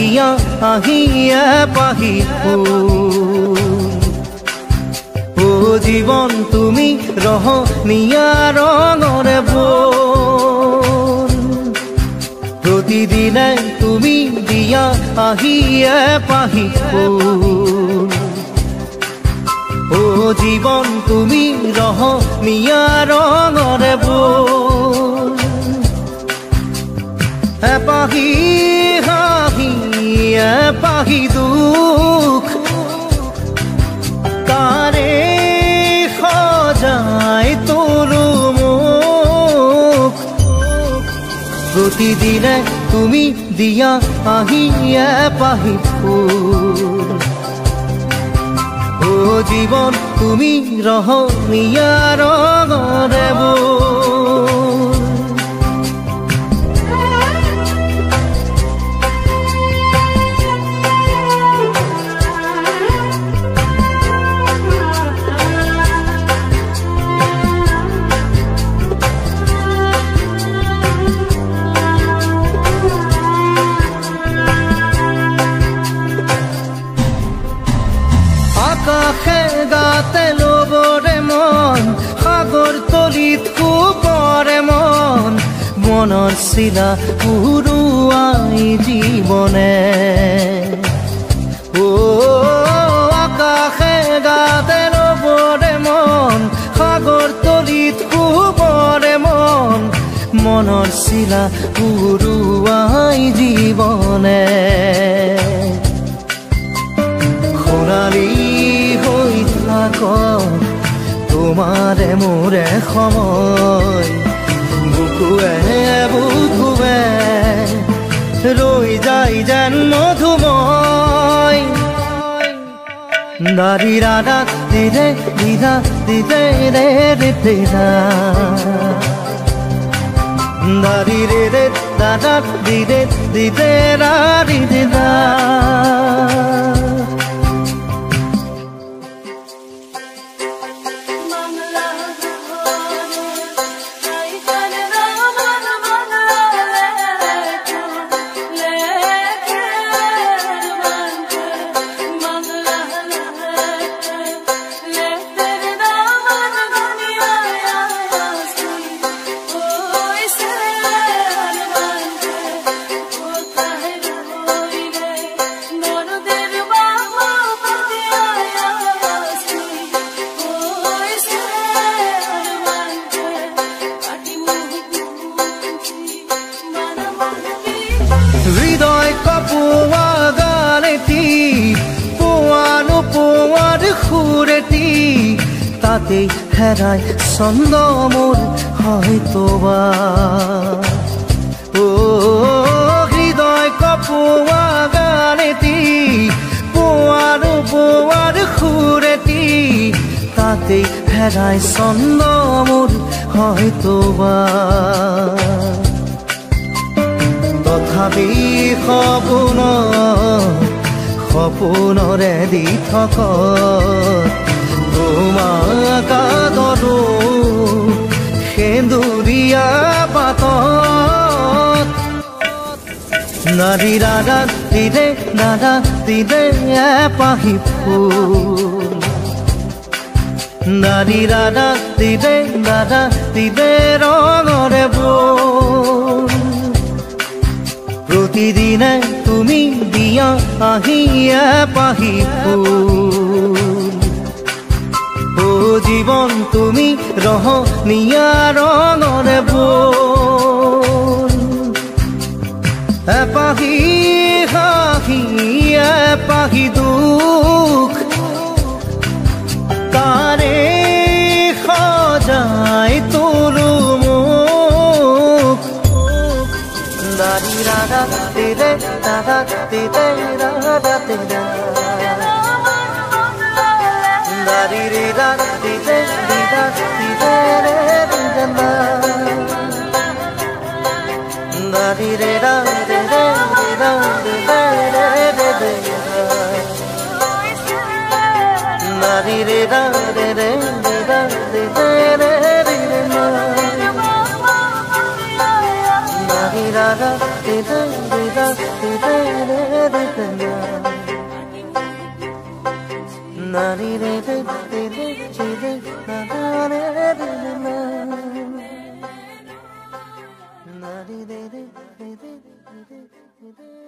দিয়া আহিয়ে পাহি ও জীবন তুমি রহনীয়া রঙরে বোল প্রতিদিনে তুমি দিয়া আহিয়ে পাহি ও জীবন তুমি রহনীয়া রঙরে বোল পাহি হাহি পাহি দুখ তারে সজাই তোলো মুখ প্রতিদিনে তুমি দিয়া আহিয়ে পাহি ও জীবন তুমি রহনীয়া রঙরে বোল আকাশে গাতে লবরে মন সাগর তলিত কুপরে মন মনৰ চিলা উৰুৱাই জীৱনে ও আকাশে গাতে লবৰে মন সাগৰ তলিত কুপৰে মন মনৰ চিলা উৰুৱাই জীৱনে সোণালী হৈ থাক তোমাৰে মোৰে সময় বুকুৱে বুকুৱে ৰৈ যায় যেন মধুময় দাৰি ৰাধা দিদে দিদা দিদে ৰে ৰে দিদা দাৰি ৰে ৰে দাদা দিদে দিদে ৰাৰি দিদা হৃদয় কপোৱা গানেতি পোৱানো পোৱাৰ সুৰেতি তাতেই হেৰাই ছন্দ মোৰ হয়তোবা ও হৃদয় কপোৱা গানেতি পোৱানো পোৱাৰ সুৰেতি তাতেই হেৰাই ছন্দ মোৰ হয়তোবা তথাপি সপোনৰে দি থক তোমাক আদৰো সেন্দুৰীয়া পাতত নাৰী ৰাধা দিদে দাদা দিদে পাহি ফুল নাৰী ৰাধা দিদে দাদা দিদে ৰঙৰে বোল প্রতিদিনে তুমি দিয়া আহিয়ে পাহি ও জীবন তুমি রহনীয়া রঙরে বোল পাহি হাহি পাহি দুখ তারে সজাই তোলো মুখ দারি রাধা দিদে দাদা দিদে রাধা দিদা দারি রে রাধা দিদে দিদা দিদে রে দিদা দারি রে রাধা দিদে দিদা দিদে রে দিদা দারি রে রাধা দিদে দিদা দিদে রে দিদা da da da da da da da de na na ni de de de de na na de de na na ni de de de de